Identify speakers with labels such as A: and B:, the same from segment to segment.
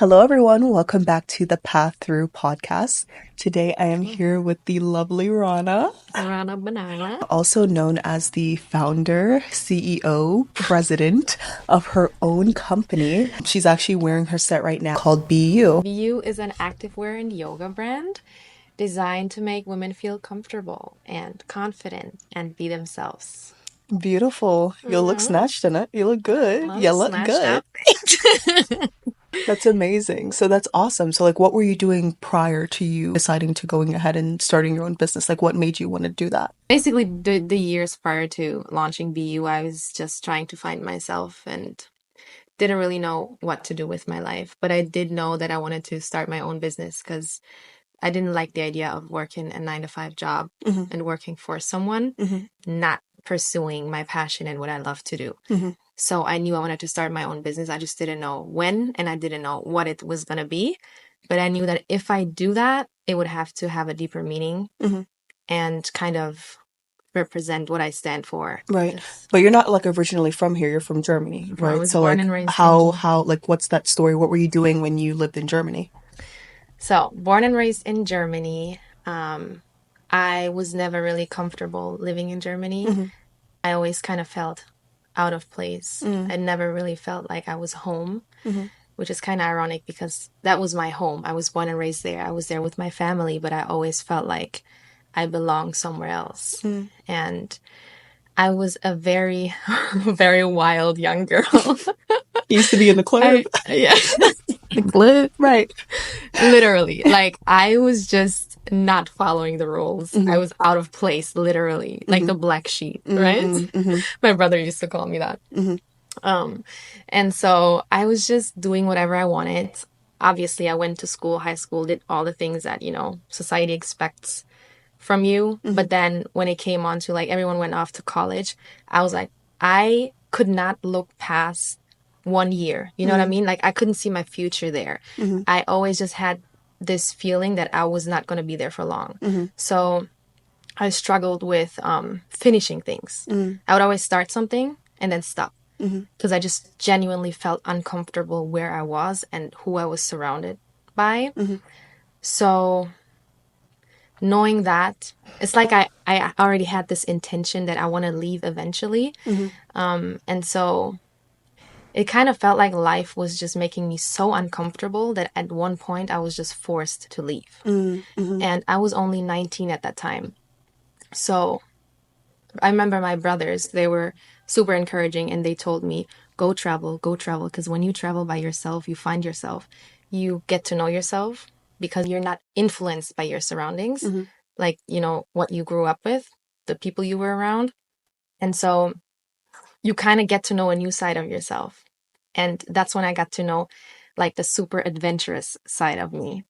A: Hello, everyone. Welcome back to the Path Through podcast. Today, I am here with the lovely Rana,
B: Rana banana.
A: also known as the founder, CEO, president of her own company. She's actually wearing her set right now called BU.
B: BYOU is an activewear and yoga brand designed to make women feel comfortable and confident and be themselves.
A: Beautiful. You look
B: Mm-hmm.
A: snatched in it. You look good.
B: Well,
A: You look
B: snatched
A: good.
B: up.
A: That's amazing. So that's awesome. So like what were you doing prior to you deciding to going ahead and starting your own business? Like what made you want to do that?
B: Basically, the years prior to launching BYOU, I was just trying to find myself and didn't really know what to do with my life. But I did know that I wanted to start my own business because I didn't like the idea of working a 9 to 5 job
A: Mm-hmm.
B: and working for someone,
A: Mm-hmm.
B: not pursuing my passion and what I love to do.
A: Mm-hmm.
B: So I knew I wanted to start my own business. I just didn't know when and I didn't know what it was going to be. But I knew that if I do that, it would have to have a deeper meaning
A: Mm-hmm.
B: and kind of represent what I stand for.
A: Right. But you're not like originally from here. You're from Germany,
B: I
A: right?
B: was
A: So
B: born
A: like
B: and raised in
A: how like what's that story? What were you doing when you lived in Germany?
B: So, born and raised in Germany, I was never really comfortable living in Germany.
A: Mm-hmm.
B: I always kind of felt out of place.
A: Mm-hmm.
B: I never really felt like I was home,
A: Mm-hmm.
B: which is kind of ironic because that was my home. I was born and raised there. I was there with my family, but I always felt like I belonged somewhere else.
A: Mm-hmm.
B: And I was a very, very wild young girl.
A: Used to be in the club.
B: Yeah, the clip.
A: Right.
B: Literally, like I was just not following the rules. I
A: Mm-hmm.
B: was out of place, literally, like
A: Mm-hmm.
B: the black sheep, right?
A: Mm-hmm. Mm-hmm.
B: My brother used to call me that.
A: Mm-hmm.
B: Um, and so I was just doing whatever I wanted. Obviously, I went to school, high school, did all the things that, society expects from you.
A: Mm-hmm.
B: But then when it came on to like everyone went off to college, I was like, I could not look past 1 year. You know what I mean? Like I couldn't see my future there.
A: Mm-hmm.
B: I always just had this feeling that I was not going to be there for long.
A: Mm-hmm.
B: So I struggled with finishing things.
A: Mm-hmm.
B: I would always start something and then stop
A: Mm-hmm.
B: because I just genuinely felt uncomfortable where I was and who I was surrounded by.
A: Mm-hmm.
B: So knowing that, it's like I already had this intention that I want to leave eventually.
A: Mm-hmm.
B: And so it kind of felt like life was just making me so uncomfortable that at one point I was just forced to leave.
A: Mm-hmm.
B: And I was only 19 at that time. So I remember my brothers, they were super encouraging and they told me, go travel, because when you travel by yourself, you find yourself, you get to know yourself because you're not influenced by your surroundings,
A: Mm-hmm.
B: like, what you grew up with, the people you were around. And so you kind of get to know a new side of yourself. And that's when I got to know like the super adventurous side of me.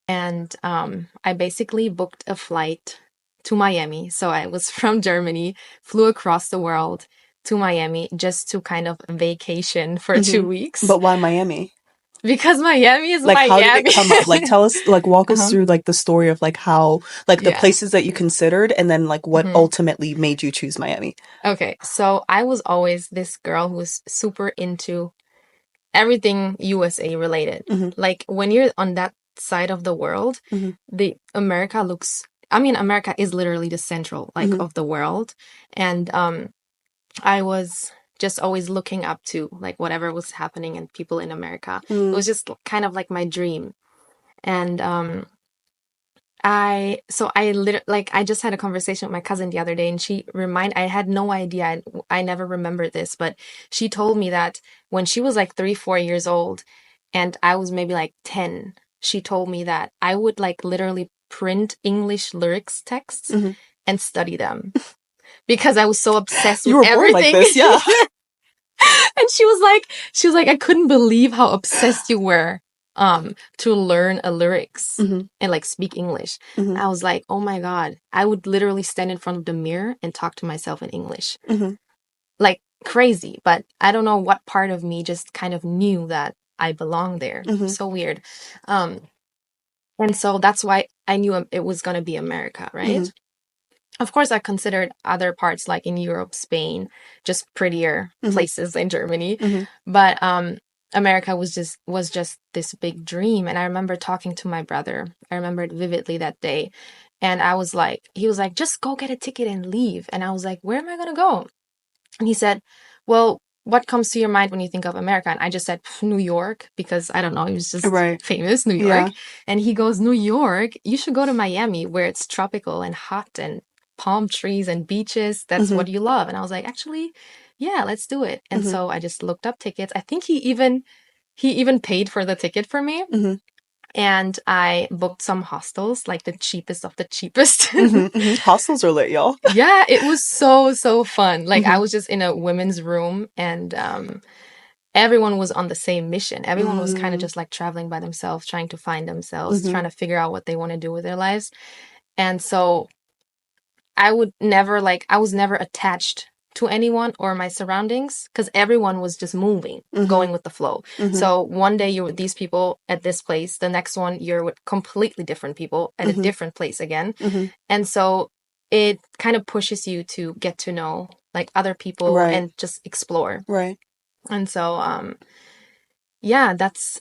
B: And I basically booked a flight to Miami. So I was from Germany, flew across the world to Miami just to kind of vacation for
A: Mm-hmm.
B: 2 weeks
A: But why Miami?
B: because Miami is
A: Like how did it
B: Miami.
A: come up? Like tell us like walk us
B: Uh-huh.
A: through like the story of like how like the
B: Yeah.
A: places that you considered and then like what
B: Mhm.
A: ultimately made you choose Miami.
B: Okay. So I was always this girl who was super into everything USA related.
A: Mm-hmm.
B: Like when you're on that side of the world,
A: Mm-hmm.
B: the America looks, I mean, America is literally the central like
A: Mm-hmm.
B: of the world. And I was just always looking up to like whatever was happening and people in America. It was just kind of like my dream. And I literally like I just had a conversation with my cousin the other day and I had no idea. I never remembered this, but she told me that when she was like 3, 4 years old and I was maybe like 10, she told me that I would like literally print English lyrics texts
A: Mm-hmm.
B: and study them because I was so obsessed
A: You
B: with
A: were born like
B: everything.
A: this, yeah.
B: And she was like, I couldn't believe how obsessed you were to learn a lyrics
A: Mm-hmm.
B: and like speak English.
A: Mm-hmm.
B: I was like, oh my God, I would literally stand in front of the mirror and talk to myself in English.
A: Mm-hmm.
B: Like crazy, but I don't know what part of me just kind of knew that I belonged there.
A: Mm-hmm.
B: So weird. Um, and so that's why I knew it was going to be America, right?
A: Mm-hmm.
B: Of course, I considered other parts like in Europe, Spain, just prettier
A: Mm-hmm.
B: places in Germany.
A: Mm-hmm.
B: But America was just this big dream. And I remember talking to my brother. I remember it vividly that day. And he was like, just go get a ticket and leave. And I was like, where am I gonna go? And he said, well, what comes to your mind when you think of America? And I just said, New York, because I don't know, he was just
A: Right.
B: famous, New York.
A: Yeah.
B: And he goes, New York, you should go to Miami where it's tropical and hot and palm trees and beaches. That's
A: Mm-hmm.
B: what you love. And I was like, actually, yeah, let's do it. And
A: Mm-hmm.
B: so I just looked up tickets. I think he even paid for the ticket for me.
A: Mm-hmm.
B: And I booked some hostels, like the cheapest of the cheapest.
A: Mm-hmm. Mm-hmm. Hostels are lit, y'all.
B: Yeah, it was so fun. Like I
A: Mm-hmm.
B: was just in a women's room and everyone was on the same mission. Everyone was kind of
A: Mm-hmm.
B: just like traveling by themselves, trying to find themselves,
A: Mm-hmm.
B: trying to figure out what they want to do with their lives. And so I was never attached to anyone or my surroundings because everyone was just moving,
A: Mm-hmm.
B: going with the flow.
A: Mm-hmm.
B: So one day you're with these people at this place, the next one you're with completely different people at a
A: Mm-hmm.
B: different place again.
A: Mm-hmm.
B: And so it kind of pushes you to get to know like other people
A: Right.
B: and just explore.
A: Right.
B: And so yeah, that's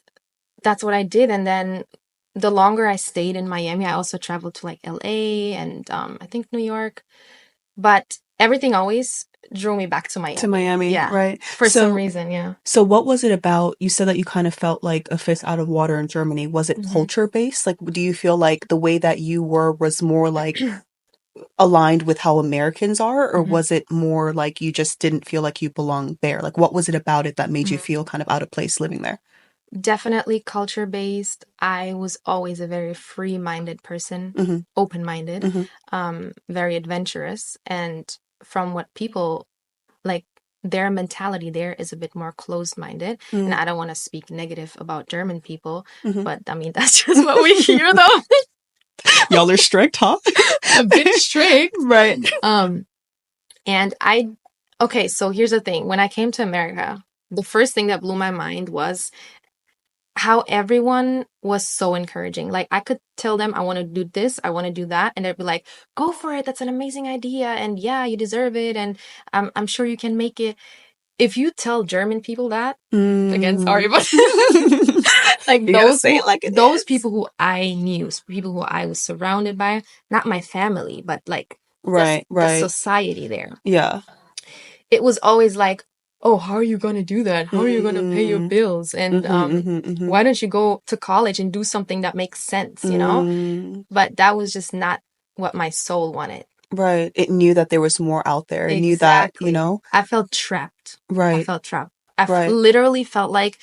B: what I did. And then the longer I stayed in Miami, I also traveled to like LA and I think New York. But everything always drew me back to
A: To
B: Miami.
A: Miami,
B: Yeah.
A: right?
B: For some reason, yeah.
A: So what was it about? You said that you kind of felt like a fish out of water in Germany. Was it
B: Mhm.
A: culture based? Like, do you feel like the way that you were was more like aligned with how Americans are, or
B: Mhm.
A: was it more like you just didn't feel like you belonged there? Like, what was it about it that made you
B: Mhm.
A: feel kind of out of place living there?
B: Definitely culture based. I was always a very free minded person,
A: Mm-hmm.
B: open minded,
A: Mm-hmm.
B: very adventurous. And from what people like, their mentality there is a bit more closed minded. And I don't want to speak negative about German people,
A: Mm-hmm.
B: but I mean, that's just what we hear though.
A: Y'all are strict, huh?
B: A bit strict.
A: Right.
B: And okay, so here's the thing. When I came to America, the first thing that blew my mind was how everyone was so encouraging. Like I could tell them I want to do this, I want to do that, and they'd be like, "Go for it. That's an amazing idea, and yeah, you deserve it, and I'm sure you can make it." If you tell German people that, again, sorry, but like
A: You gotta say it like it
B: those
A: is.
B: people who I knew, people who I was surrounded by, not my family, but like
A: Right,
B: the
A: right.
B: society there.
A: Yeah.
B: It was always like, oh, how are you going to do that? How are you going to pay your
A: Mm-hmm.
B: bills? And
A: Mm-hmm.
B: why don't you go to college and do something that makes sense, you know?
A: Mm-hmm.
B: But that was just not what my soul wanted.
A: Right. It knew that there was more out there. It knew that, you
B: Exactly.
A: know?
B: I felt trapped. I
A: Right.
B: felt trapped. I
A: Right.
B: literally felt like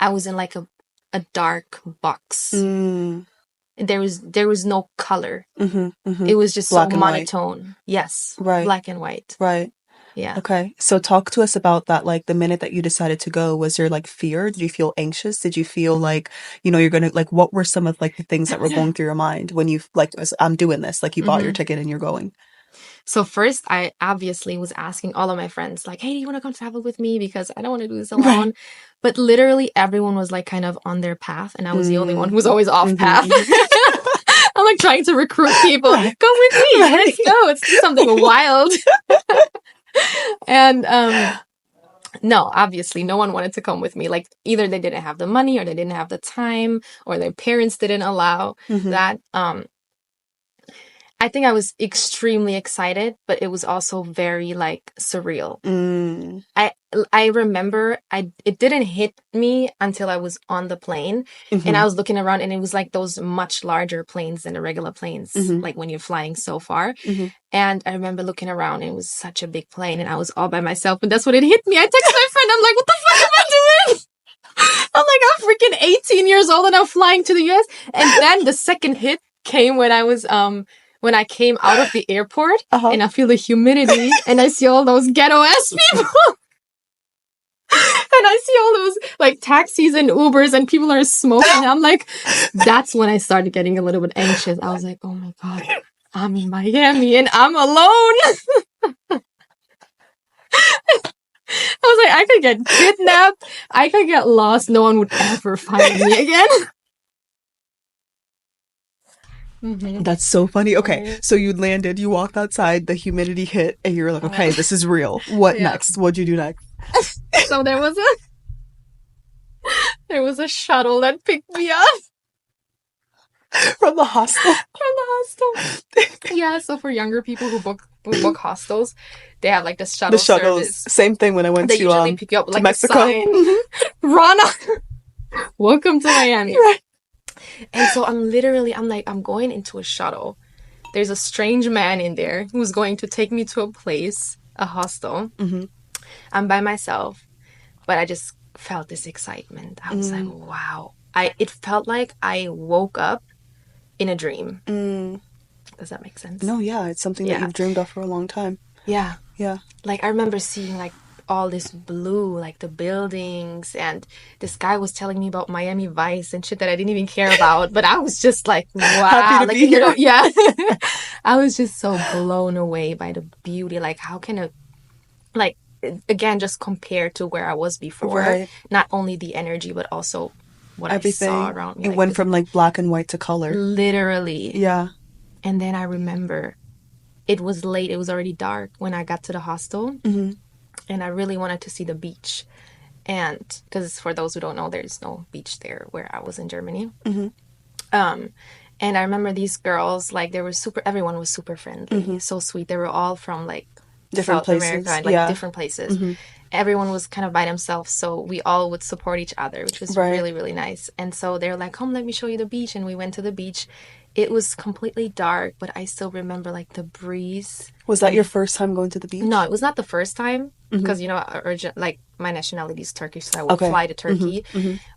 B: I was in like a dark box.
A: Mm.
B: There was no color.
A: Mm-hmm. Mm-hmm.
B: It was just
A: Black
B: so
A: and white.
B: monotone. Yes.
A: Right.
B: Black and white.
A: Right.
B: Yeah.
A: Okay. So talk to us about that. Like the minute that you decided to go, was there like fear? Did you feel anxious? Did you feel like, you know, you're gonna like what were some of like the things that were going through your mind when you like I'm doing this, like you bought your ticket and you're going?
B: So first, I obviously was asking all of my friends, like, "Hey, do you want to come travel with me? Because I don't want to do this alone."
A: Right.
B: But literally, everyone was like kind of on their path, and I was the only one who was always off
A: Mm-hmm.
B: path. I'm like trying to recruit people.
A: Right.
B: Come with me.
A: Right.
B: Let's go. Let's do something wild. And no, obviously, no one wanted to come with me. Like either they didn't have the money, or they didn't have the time, or their parents didn't allow
A: Mm-hmm.
B: that. I think I was extremely excited, but it was also very like surreal.
A: Mm.
B: I remember it didn't hit me until I was on the plane,
A: Mm-hmm.
B: and I was looking around, and it was like those much larger planes than the regular planes,
A: Mm-hmm.
B: like when you're flying so far.
A: Mm-hmm.
B: And I remember looking around, and it was such a big plane, and I was all by myself, and that's when it hit me. I texted my friend, I'm like, "What the fuck am I doing?" I'm like, I'm freaking 18 years old, and I'm flying to the US. And then the second hit came when I was when I came out of the airport, and I feel the humidity, and I see all those ghetto ass people. And I see all those like taxis and Ubers, and people are smoking. I'm like, that's when I started getting a little bit anxious. I was like, oh my God, I'm in Miami and I'm alone. I was like, I could get kidnapped. I could get lost. No one would ever find me again. Mm-hmm.
A: That's so funny. Okay, so you landed, you walked outside, the humidity hit, and you're like, okay, this is real. What next? What'd you do next?
B: So there was There was a shuttle that picked me up
A: From the hostel.
B: from the hostel. Yeah, so for younger people who book hostels, they have like the
A: The
B: shuttle
A: shuttles.
B: service.
A: Same thing when I went
B: They
A: to
B: usually pick you up with like a
A: Mexico.
B: sign. Rana, welcome to Miami.
A: Right.
B: And so I'm going into a shuttle. There's a strange man in there who's going to take me to a place, a hostel. I'm by myself, but I just felt this excitement. I was like, wow. It felt like I woke up in a dream. Does that make sense?
A: No, yeah, it's something that
B: Yeah.
A: you've dreamed of for a long time.
B: Yeah.
A: Yeah.
B: Like I remember seeing like all this blue, like the buildings, and this guy was telling me about Miami Vice and shit that I didn't even care about, but I was just like, wow.
A: Happy to
B: like
A: be here.
B: Yeah. I was just so blown away by the beauty. Like how can a, like, again, just compared to where I was before,
A: Right.
B: not only the energy, but also what I saw around me.
A: It went from like black and white to color.
B: Literally.
A: Yeah.
B: And then I remember it was late. It was already dark when I got to the hostel. And I really wanted to see the beach. And because for those who don't know, there's no beach there where I was in Germany. And I remember these girls, like everyone was super friendly, so sweet. They were all from like
A: Different
B: South
A: places.
B: America and like different places. Everyone was kind of by themselves, so we all would support each other, which was really, really nice. And so they're like, come, let me show you the beach. And we went to the beach. It was completely dark, but I still remember like the breeze.
A: Was that your first time going to the beach?
B: No, it was not the first time because, like my nationality is Turkish, so I would fly to Turkey,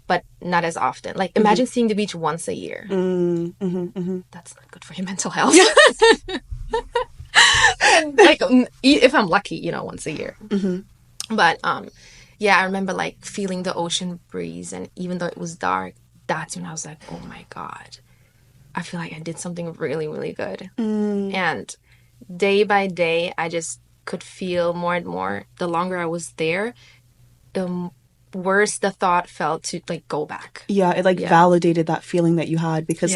B: but not as often. Like imagine seeing the beach once a year. That's not good for your mental health. Like if I'm lucky, once a year. But yeah, I remember like feeling the ocean breeze, and even though it was dark, that's when I was like, oh my God, I feel like I did something really, really good. And day by day, I just could feel more and more. The longer I was there, the worse the thought felt to like go back.
A: Yeah, it validated that feeling that you had because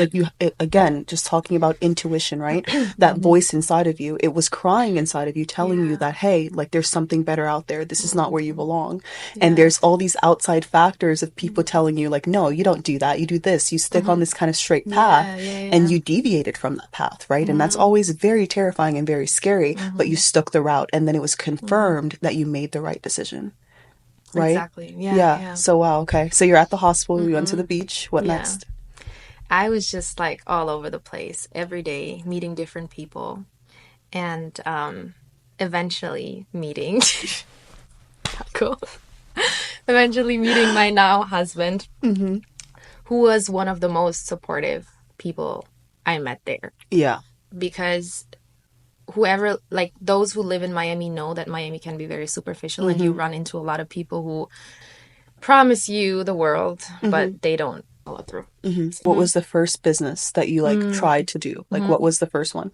A: again, just talking about intuition, right? That voice inside of you, it was crying inside of you, telling you that, hey, like there's something better out there. This is not where you belong. And there's all these outside factors of people telling you like, no, you don't do that. You do this. You stick on this kind of straight path and you deviated from that path, right? And that's always very terrifying and very scary, but you stuck the route and then it was confirmed that you made the right decision. Right?
B: Exactly. Yeah.
A: So, wow. Okay. So you're at the hospital. You went to the beach. What next?
B: I was just like all over the place every day, meeting different people, and eventually meeting. Cool. Eventually meeting my now husband, who was one of the most supportive people I met there. Yeah. Because whoever, like those who live in Miami know that Miami can be very superficial and you run into a lot of people who promise you the world, but they don't follow through.
A: What was the first business that you like tried to do? Like what was the first one?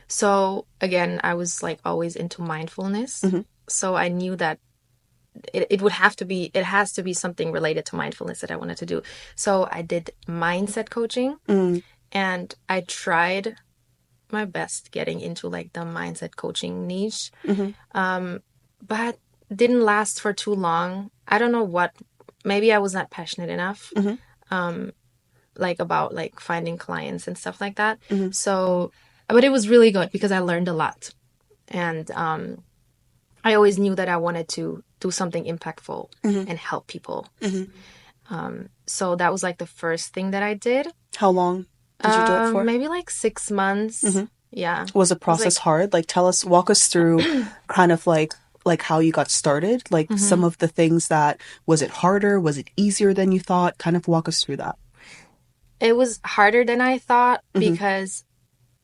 B: So again, I was like always into mindfulness. So I knew that it has to be something related to mindfulness that I wanted to do. So I did mindset coaching and I tried my best getting into like the mindset coaching niche, but didn't last for too long. I don't know what, maybe I was not passionate enough like about like finding clients and stuff like that. So but it was really good because I learned a lot, and I always knew that I wanted to do something impactful and help people. So that was like the first thing that I did.
A: How long did you do it for?
B: Maybe like 6 months. Yeah.
A: Was the process hard? Like walk us through kind of like how you got started, like some of the things that, was it harder? Was it easier than you thought? Kind of walk us through that.
B: It was harder than I thought because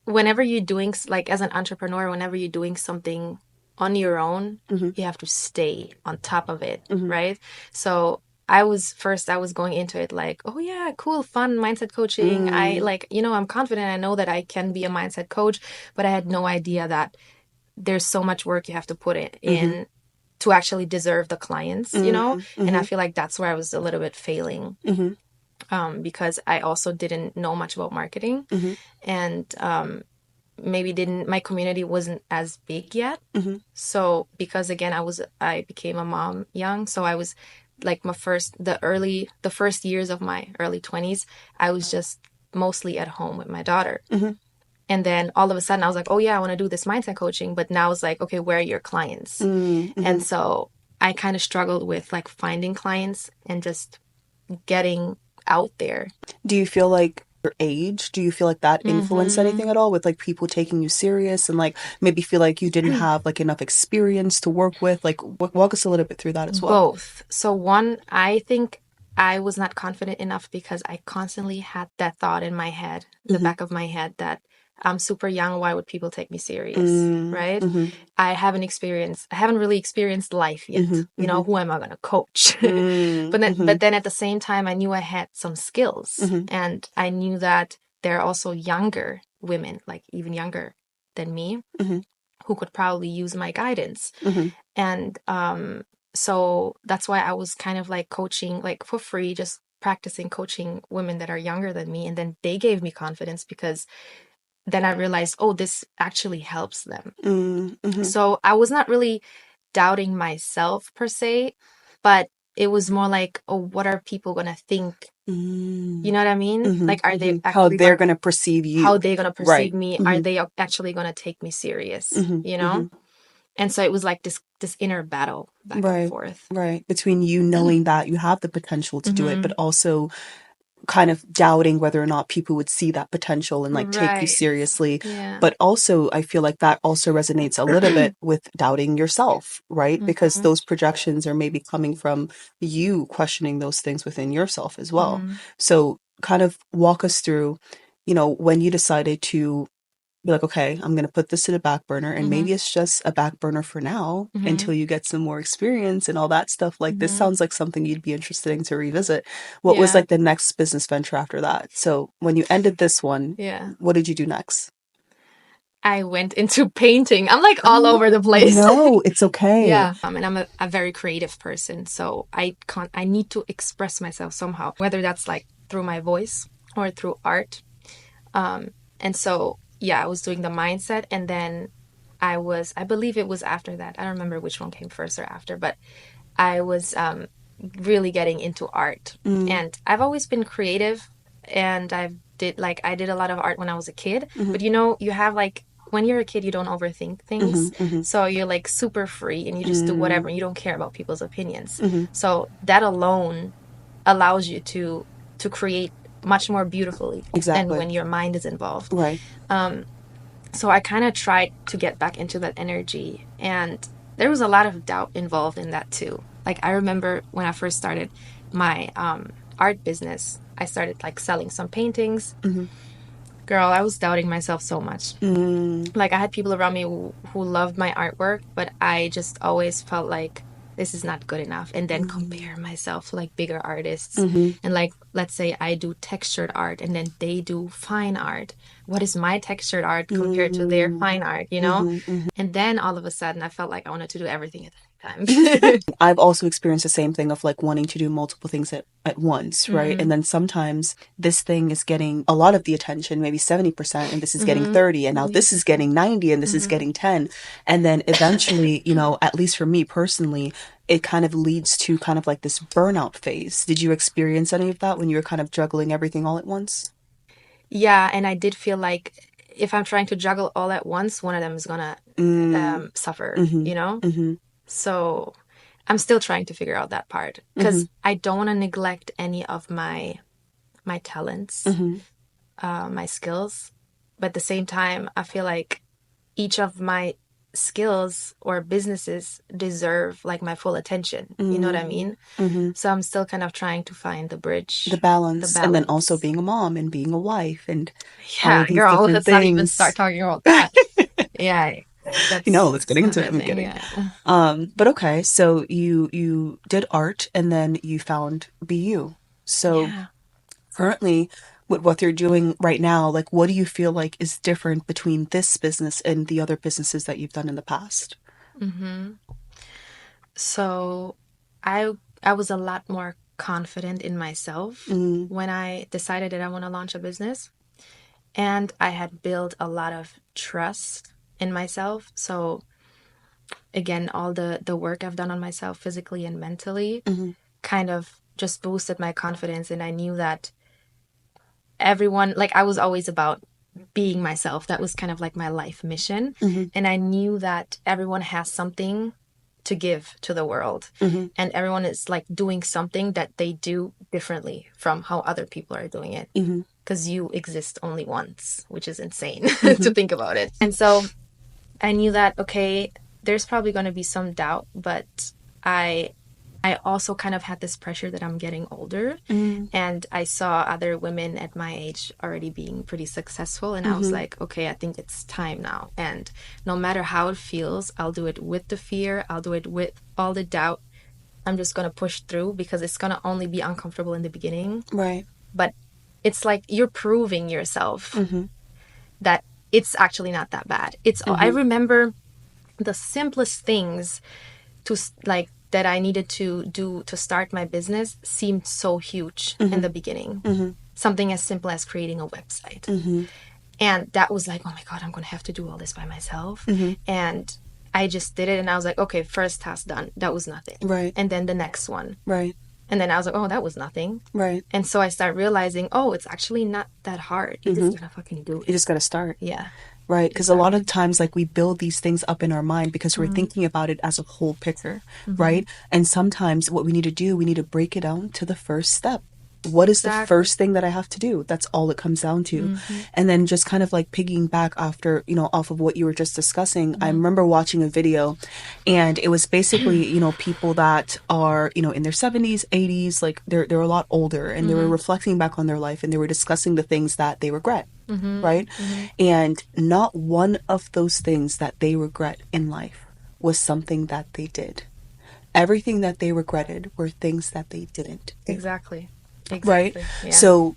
B: whenever you're doing, like as an entrepreneur, whenever you're doing something on your own, you have to stay on top of it, right? So I was going into it like, oh yeah, cool, fun, mindset coaching. I like, I'm confident. I know that I can be a mindset coach, but I had no idea that there's so much work you have to put in to actually deserve the clients, And I feel like that's where I was a little bit failing because I also didn't know much about marketing and my community wasn't as big yet. So because again, I became a mom young, so I was like the first years of my early 20s, I was just mostly at home with my daughter.
A: Mhm.
B: And then all of a sudden I was like, oh yeah, I want to do this mindset coaching. But now it's like, okay, where are your clients? And so I kind of struggled with like finding clients and just getting out there.
A: Do you feel like your age, do you feel like that influenced anything at all with like people taking you serious and like maybe feel like you didn't have like enough experience to work with? Like walk us a little bit through that as well.
B: Both. So one, I think I was not confident enough because I constantly had that thought in my head, the back of my head, that I'm super young. Why would people take me serious? Right? I haven't really experienced life yet. You know, who am I going to coach? But then at the same time, I knew I had some skills, and I knew that there are also younger women, like even younger than me, who could probably use my guidance. And so that's why I was kind of like coaching, like for free, just practicing coaching women that are younger than me. And then they gave me confidence because then I realized, oh, this actually helps them. So I was not really doubting myself per se, but it was more like, oh, what are people going to think? You know what I mean? Like, are they
A: How
B: actually
A: they're going to perceive you.
B: how they're going to perceive
A: Right.
B: me? Are they actually going to take me serious? You know? And so it was like this inner battle back and forth.
A: Right. Between you knowing that you have the potential to do it, but also kind of doubting whether or not people would see that potential and like take you seriously.
B: Yeah.
A: But also, I feel like that also resonates a little bit with doubting yourself, right? Because those projections are maybe coming from you questioning those things within yourself as well. So kind of walk us through, you know, when you decided to be like, okay, I'm going to put this to the back burner, and maybe it's just a back burner for now until you get some more experience and all that stuff. Like this sounds like something you'd be interested in to revisit. What was like the next business venture after that? So when you ended this one, what did you do next?
B: I went into painting. I'm like all over the place.
A: No, it's okay.
B: Yeah. And I'm a very creative person. So I need to express myself somehow, whether that's like through my voice or through art. And so, yeah, I was doing the mindset, and then I believe it was after that. I don't remember which one came first or after, but I was really getting into art. And I've always been creative, and I did a lot of art when I was a kid. But you know, you have like, when you're a kid, you don't overthink things. So you're like super free and you just do whatever, and you don't care about people's opinions. So that alone allows you to create much more beautifully than when your mind is involved.
A: Right.
B: So I kind of tried to get back into that energy, and there was a lot of doubt involved in that too. Like I remember when I first started my art business, I started like selling some paintings. Girl, I was doubting myself so much. Like I had people around me who loved my artwork, but I just always felt like this is not good enough, and then compare myself to like bigger artists. And like, let's say I do textured art and then they do fine art. What is my textured art compared to their fine art, you know? And then all of a sudden I felt like I wanted to do everything at the same time.
A: I've also experienced the same thing of like wanting to do multiple things at once, right? And then sometimes this thing is getting a lot of the attention, maybe 70%, and this is getting 30, and now this is getting 90, and this is getting 10. And then eventually, you know, at least for me personally, it kind of leads to kind of like this burnout phase. Did you experience any of that when you were kind of juggling everything all at once?
B: Yeah, and I did feel like if I'm trying to juggle all at once, one of them is gonna suffer, you know? So I'm still trying to figure out that part, because I don't want to neglect any of my talents, my skills. But at the same time, I feel like each of my skills or businesses deserve like my full attention. You know what I mean? So I'm still kind of trying to find the bridge,
A: the balance, and then also being a mom and being a wife and all
B: yeah,
A: of these
B: girl,
A: different
B: let's
A: things.
B: not even start talking about that. Yeah, that's,
A: you know, let's get into it. I'm
B: thing,
A: kidding.
B: yeah.
A: But okay, so you did art and then you found BU. So
B: Yeah.
A: currently, with what you're doing right now, like what do you feel like is different between this business and the other businesses that you've done in the past?
B: So I was a lot more confident in myself when I decided that I want to launch a business. And I had built a lot of trust in myself. So again, all the work I've done on myself physically and mentally kind of just boosted my confidence. And I knew that everyone, like, I was always about being myself. That was kind of like my life mission. And I knew that everyone has something to give to the world. And everyone is like doing something that they do differently from how other people are doing it. Because you exist only once, which is insane to think about it. And so I knew that, okay, there's probably going to be some doubt, but I also kind of had this pressure that I'm getting older, and I saw other women at my age already being pretty successful, and I was like, okay, I think it's time now. And no matter how it feels, I'll do it with the fear, I'll do it with all the doubt. I'm just going to push through, because it's going to only be uncomfortable in the beginning.
A: Right.
B: But it's like you're proving yourself that it's actually not that bad. I remember the simplest things to like that I needed to do to start my business seemed so huge in the beginning. Something as simple as creating a website. And that was like, oh my God, I'm going to have to do all this by myself. And I just did it, and I was like, okay, first task done. That was nothing.
A: Right.
B: And then the next one.
A: Right.
B: And then I was like, oh, that was nothing.
A: Right.
B: And so I started realizing, oh, it's actually not that hard. You just gotta fucking do it.
A: You just got to start.
B: Yeah.
A: Right. Because a lot of times, like, we build these things up in our mind because we're thinking about it as a whole picture. Right. And sometimes what we need to do, we need to break it down to the first step. What is the first thing that I have to do? That's all it comes down to. And then just kind of like piggying back after, off of what you were just discussing. I remember watching a video, and it was basically, people that are, in their 70s, 80s, like they're a lot older, and they were reflecting back on their life, and they were discussing the things that they regret. Right. And not one of those things that they regret in life was something that they did. Everything that they regretted were things that they didn't do.
B: Exactly.
A: Right?
B: Yeah.
A: So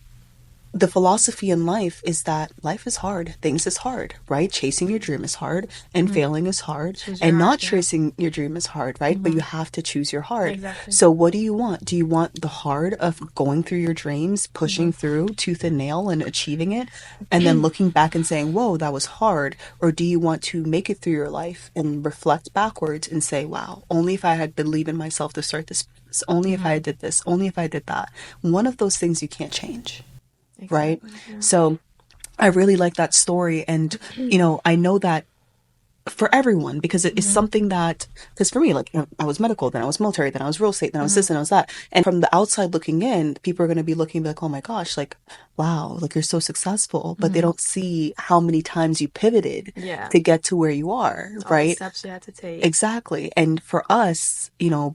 A: the philosophy in life is that life is hard. Things is hard, right? Chasing your dream is hard, and failing is hard, and not chasing your dream is hard, right? But you have to choose your heart.
B: Exactly.
A: So what do you want? Do you want the hard of going through your dreams, pushing through tooth and nail and achieving it, and then looking back and saying, whoa, that was hard? Or do you want to make it through your life and reflect backwards and say, wow, only if I had believed in myself to start this, only if I did this, only if I did that. One of those things you can't change. Right.
B: Yeah.
A: So I really like that story. And, I know that for everyone, because it is something that, because for me, like, I was medical, then I was military, then I was real estate, then I was this, and I was that. And from the outside looking in, people are going to be looking like, oh my gosh, like, wow, like, you're so successful, but they don't see how many times you pivoted to get to where you are.
B: All
A: right.
B: the steps you had to take.
A: Exactly. And for us,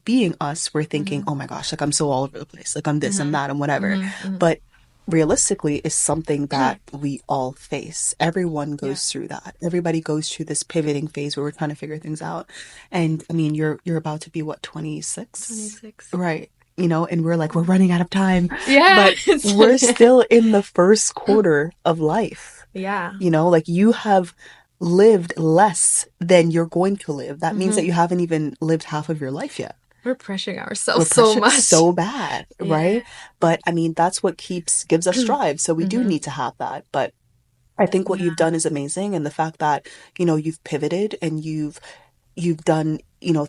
A: being us, we're thinking, oh my gosh, like, I'm so all over the place, like, I'm this, I'm that, and whatever. But realistically is something that we all face. Everyone goes through that. Everybody goes through this pivoting phase where we're trying to figure things out. And I mean, you're about to be what, 26?
B: 26.
A: Right. And we're like, we're running out of time.
B: Yeah.
A: But we're still in the first quarter of life.
B: Yeah.
A: Like, you have lived less than you're going to live. That means that you haven't even lived half of your life yet.
B: We're pressuring ourselves so much.
A: So bad, right? But I mean, that's what gives us drive. So we do need to have that. But I think what you've done is amazing. And the fact that, you've pivoted and you've done,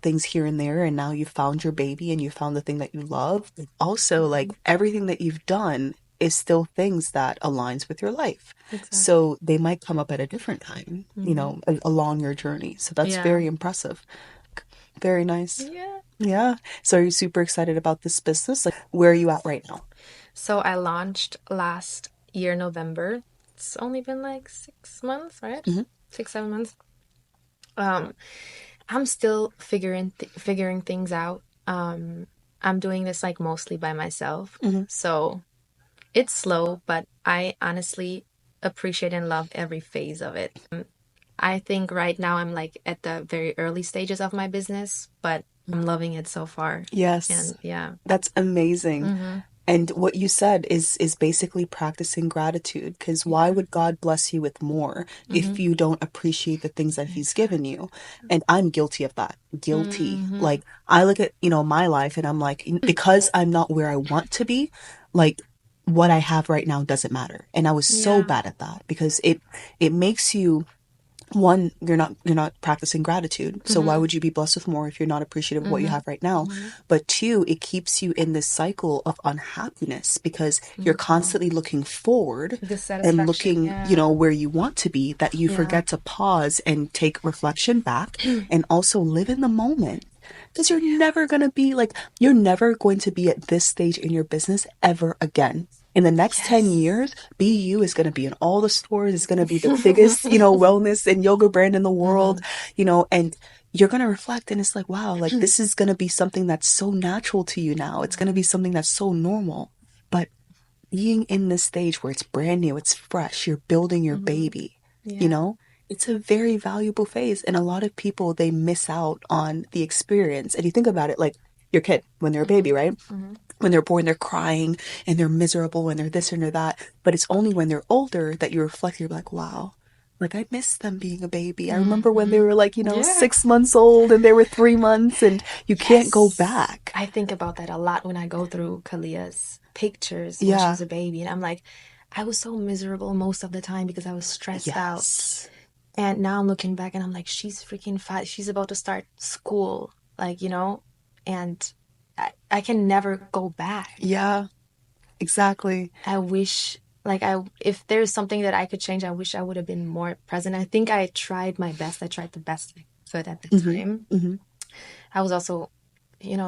A: things here and there, and now you've found your baby and you found the thing that you love. Also, like, everything that you've done is still things that aligns with your life.
B: Exactly.
A: So they might come up at a different time, along your journey. So that's very impressive. Very nice. Yeah. So are you super excited about this business? Like, where are you at right now?
B: So I launched last year, November. It's only been like 6 months, right? 6-7 months. I'm still figuring things out. I'm doing this like mostly by myself. So it's slow, but I honestly appreciate and love every phase of it. I think right now I'm like at the very early stages of my business, but I'm loving it so far.
A: Yes.
B: And yeah.
A: That's amazing. And what you said is basically practicing gratitude, because why would God bless you with more if you don't appreciate the things that he's given you? And I'm guilty of that. Guilty. Like, I look at, my life and I'm like, because I'm not where I want to be, like, what I have right now doesn't matter. And I was so bad at that, because it makes you one, you're not practicing gratitude. So why would you be blessed with more if you're not appreciative of what you have right now? But two, it keeps you in this cycle of unhappiness because you're constantly looking forward and
B: Dissatisfaction.
A: looking,
B: Yeah.
A: where you want to be, that you
B: Yeah.
A: forget to pause and take reflection back and also live in the moment. Because you're never going to be at this stage in your business ever again. In the next 10 years, BU is going to be in all the stores. It's going to be the biggest, wellness and yoga brand in the world, and you're going to reflect and it's like, wow, like this is going to be something that's so natural to you now. It's going to be something that's so normal. But being in this stage where it's brand new, it's fresh, you're building your baby,
B: Yeah.
A: it's a very valuable phase. And a lot of people, they miss out on the experience. And you think about it like your kid when they're a baby, right? When they're born, they're crying and they're miserable and they're this and they're that. But it's only when they're older that you reflect, you're like, wow, like I miss them being a baby. I remember when they were like,
B: Yeah.
A: 6 months old and they were 3 months and you can't go back.
B: I think about that a lot when I go through Kalia's pictures when she
A: Yeah.
B: was a baby. And I'm like, I was so miserable most of the time because I was stressed out.
A: Yes.
B: And now I'm looking back and I'm like, she's freaking 5. She's about to start school, and I can never go back.
A: Yeah, exactly.
B: I wish, if there's something that I could change, I wish I would have been more present. I think I tried my best. I tried the best I could at the time. I was also,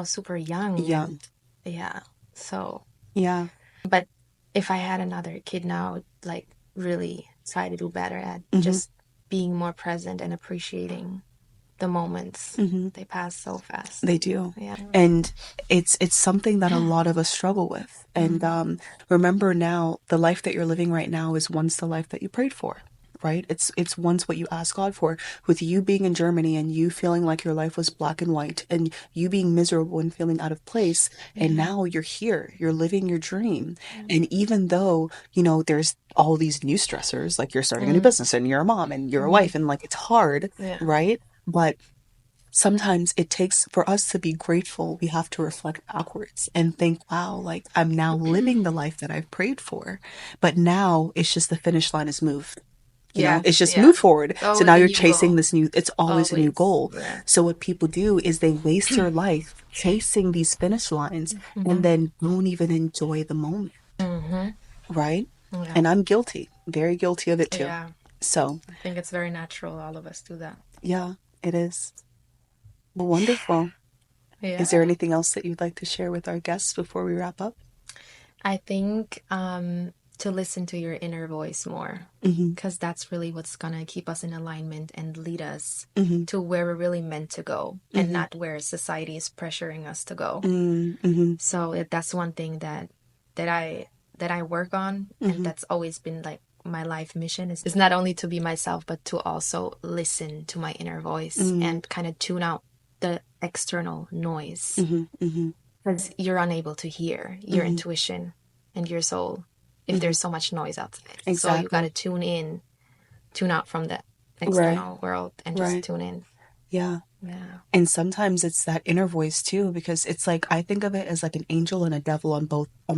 B: super young.
A: Young.
B: And, yeah. So,
A: Yeah.
B: but if I had another kid now, I'd, really try to do better at just being more present and appreciating the moments. They pass so fast.
A: They do.
B: Yeah.
A: And it's something that a lot of us struggle with. And remember now, the life that you're living right now is once the life that you prayed for, right? It's once what you asked God for. With you being in Germany and you feeling like your life was black and white and you being miserable and feeling out of place, and now you're here, you're living your dream. And even though, there's all these new stressors, like you're starting a new business and you're a mom and you're a wife and like it's hard, right? But sometimes it takes, for us to be grateful, we have to reflect backwards and think, wow, like I'm now living the life that I've prayed for. But now it's just the finish line is moved. It's just move forward. So now you're chasing this new, it's always a new goal.
B: Yeah.
A: So what people do is they waste their life chasing these finish lines and then don't even enjoy the moment. Right?
B: Yeah.
A: And I'm guilty, very guilty of it too.
B: Yeah.
A: So
B: I think it's very natural. All of us do that.
A: yeah, it is. Well, wonderful.
B: Yeah.
A: Is there anything else that you'd like to share with our guests before we wrap up?
B: I think to listen to your inner voice more, because that's really what's going to keep us in alignment and lead us to where we're really meant to go and not where society is pressuring us to go. So that's one thing that I work on, and that's always been like my life mission is not only to be myself, but to also listen to my inner voice and kind of tune out the external noise, because you're unable to hear your intuition and your soul if there's so much noise outside.
A: Exactly.
B: So you got to tune out from the external world and just tune in.
A: Yeah.
B: Yeah.
A: And sometimes it's that inner voice too, because it's like, I think of it as like an angel and a devil on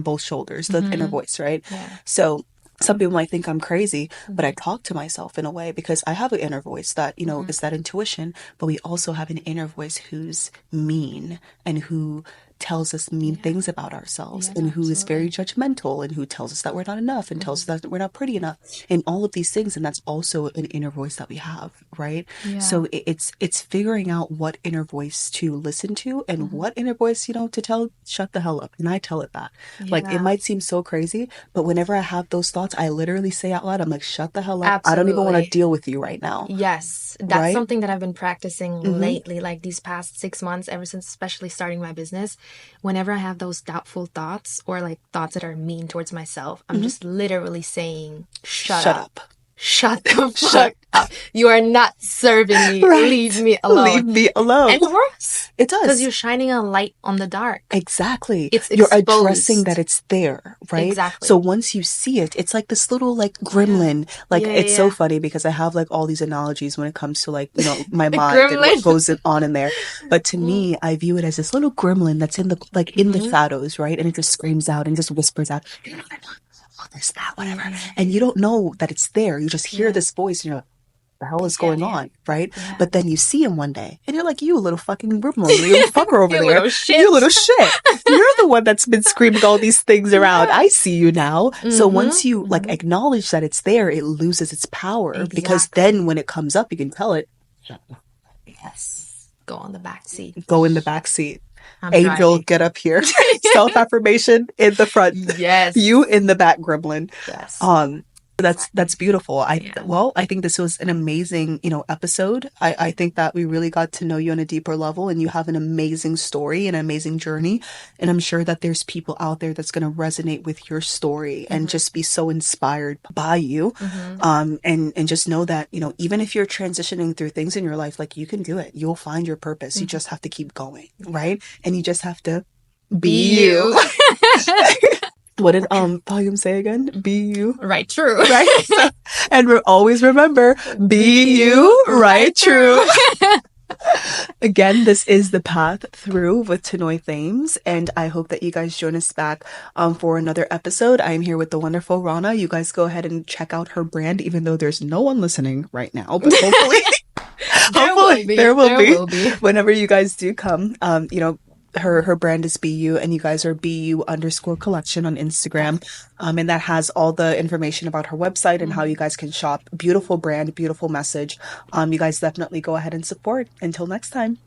A: both shoulders, the inner voice, right?
B: Yeah.
A: So some people might think I'm crazy, but I talk to myself in a way because I have an inner voice that, is that intuition, but we also have an inner voice who's mean and who tells us mean things about ourselves and who is very judgmental and who tells us that we're not enough and tells us that we're not pretty enough and all of these things. And that's also an inner voice that we have, right?
B: Yeah.
A: So it's figuring out what inner voice to listen to and what inner voice, to tell, shut the hell up. And I tell it that. Like, it might seem so crazy, but whenever I have those thoughts, I literally say out loud, I'm like, shut the hell up.
B: Absolutely.
A: I don't even want to deal with you right now.
B: Yes. That's
A: Right?
B: something that I've been practicing lately, like these past 6 months, ever since especially starting my business. Whenever I have those doubtful thoughts or like thoughts that are mean towards myself, I'm just literally saying, shut up. Shut the fuck up. You are not serving me.
A: Right.
B: Leave me alone.
A: Leave me alone.
B: And it works.
A: It does.
B: Because you're shining a light on the dark.
A: Exactly.
B: It's
A: You're
B: exposed.
A: addressing that it's there, right?
B: Exactly.
A: So once you see it, it's like this little like gremlin. Like it's so funny because I have like all these analogies when it comes to like, my mind and what goes on in there. But to me, I view it as this little gremlin that's in the in the shadows, right? And it just screams out and just whispers out, oh, there's that, whatever. And you don't know that it's there. You just hear this voice and you're like, the hell is going on, right?
B: Yeah.
A: But then you see him one day and you're like, you little fucking gremlin, you little fucker over
B: You
A: there.
B: little shit.
A: You little shit. You're the one that's been screaming all these things around. I see you now. So once you like acknowledge that it's there, it loses its power because then when it comes up, you can tell it.
B: Yes. Go on the back seat.
A: Go in the back seat.
B: I'm
A: Angel,
B: driving.
A: get up here. Self-affirmation in the front.
B: Yes.
A: You in the back, gremlin.
B: Yes.
A: That's beautiful. I think this was an amazing, episode. I think that we really got to know you on a deeper level, and you have an amazing story and an amazing journey. And I'm sure that there's people out there that's going to resonate with your story and just be so inspired by you. And just know that, even if you're transitioning through things in your life, like you can do it. You'll find your purpose. You just have to keep going, right? And you just have to be you. What did Volume say again? Be you.
B: Right, true.
A: Right? And always remember, be you, right, true. Again, this is The Path Through with Tanoy Thames, and I hope that you guys join us back for another episode. I am here with the wonderful Rana. You guys go ahead and check out her brand, even though there's no one listening right now, but hopefully there will be. Whenever you guys do come, her brand is BU, and you guys are BU_collection on Instagram. And that has all the information about her website and how you guys can shop. Beautiful brand, beautiful message. You guys definitely go ahead and support. Until next time.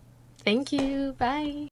B: Thank you. Bye.